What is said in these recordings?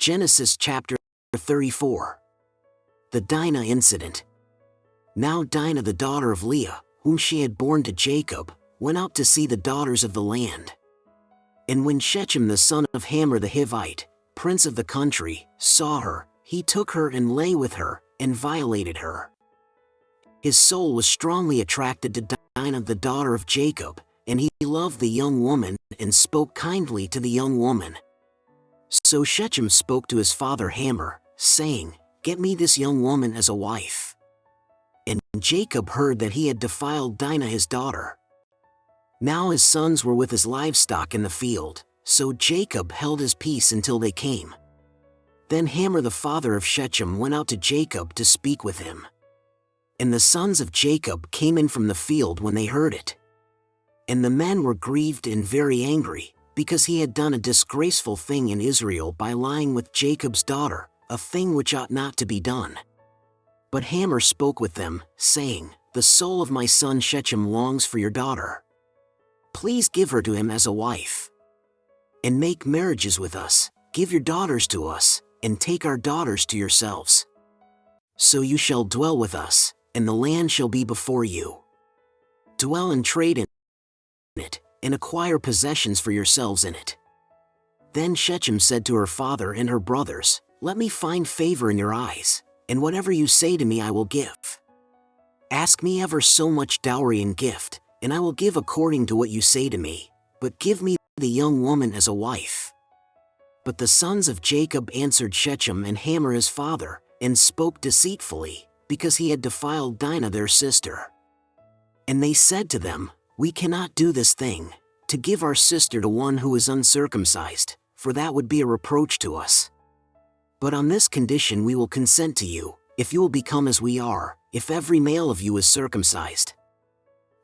Genesis chapter 34. The Dinah incident. Now Dinah the daughter of Leah, whom she had borne to Jacob, went out to see the daughters of the land. And when Shechem the son of Hamor the Hivite, prince of the country, saw her, he took her and lay with her, and violated her. His soul was strongly attracted to Dinah the daughter of Jacob, and he loved the young woman and spoke kindly to the young woman. So Shechem spoke to his father Hamor, saying, "Get me this young woman as a wife." And Jacob heard that he had defiled Dinah his daughter. Now his sons were with his livestock in the field, so Jacob held his peace until they came. Then Hamor the father of Shechem went out to Jacob to speak with him. And the sons of Jacob came in from the field when they heard it. And the men were grieved and very angry, because he had done a disgraceful thing in Israel by lying with Jacob's daughter, a thing which ought not to be done. But Hamor spoke with them, saying, "The soul of my son Shechem longs for your daughter. Please give her to him as a wife. And make marriages with us, give your daughters to us, and take our daughters to yourselves. So you shall dwell with us, and the land shall be before you. Dwell and trade in it, and acquire possessions for yourselves in it." Then Shechem said to her father and her brothers, "Let me find favor in your eyes, and whatever you say to me I will give. Ask me ever so much dowry and gift, and I will give according to what you say to me, but give me the young woman as a wife." But the sons of Jacob answered Shechem and Hamor his father, and spoke deceitfully, because he had defiled Dinah their sister. And they said to them, "We cannot do this thing, to give our sister to one who is uncircumcised, for that would be a reproach to us. But on this condition we will consent to you, if you will become as we are, if every male of you is circumcised.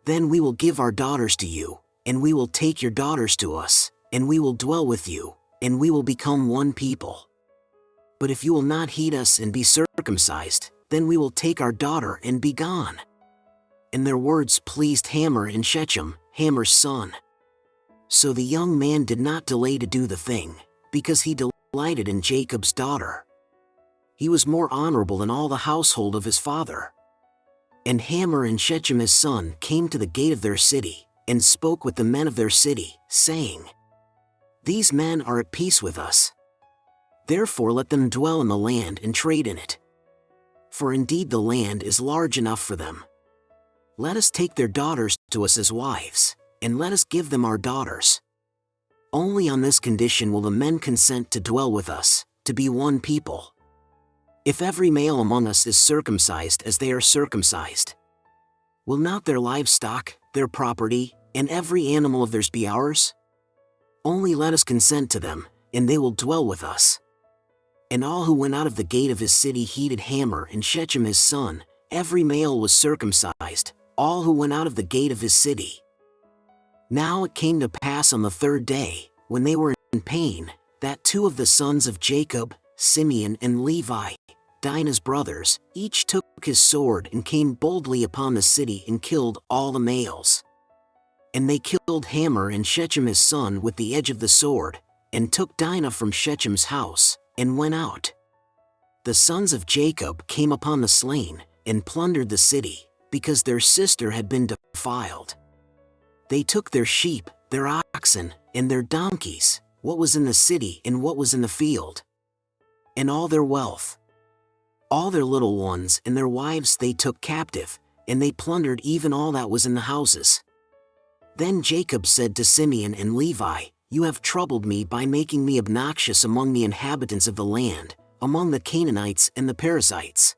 Then we will give our daughters to you, and we will take your daughters to us, and we will dwell with you, and we will become one people. But if you will not heed us and be circumcised, then we will take our daughter and be gone." And their words pleased Hamor and Shechem, Hamor's son. So the young man did not delay to do the thing, because he delighted in Jacob's daughter. He was more honorable than all the household of his father. And Hamor and Shechem his son came to the gate of their city, and spoke with the men of their city, saying, "These men are at peace with us. Therefore let them dwell in the land and trade in it. For indeed the land is large enough for them. Let us take their daughters to us as wives, and let us give them our daughters. Only on this condition will the men consent to dwell with us, to be one people. If every male among us is circumcised as they are circumcised, will not their livestock, their property, and every animal of theirs be ours? Only let us consent to them, and they will dwell with us." And all who went out of the gate of his city heeded Hamor and Shechem his son, every male was circumcised, all who went out of the gate of his city. Now it came to pass on the third day, when they were in pain, that two of the sons of Jacob, Simeon and Levi, Dinah's brothers, each took his sword and came boldly upon the city and killed all the males. And they killed Hamor and Shechem his son with the edge of the sword, and took Dinah from Shechem's house, and went out. The sons of Jacob came upon the slain, and plundered the city, because their sister had been defiled. They took their sheep, their oxen, and their donkeys, what was in the city and what was in the field, and all their wealth. All their little ones and their wives they took captive, and they plundered even all that was in the houses. Then Jacob said to Simeon and Levi, "You have troubled me by making me obnoxious among the inhabitants of the land, among the Canaanites and the Perizzites.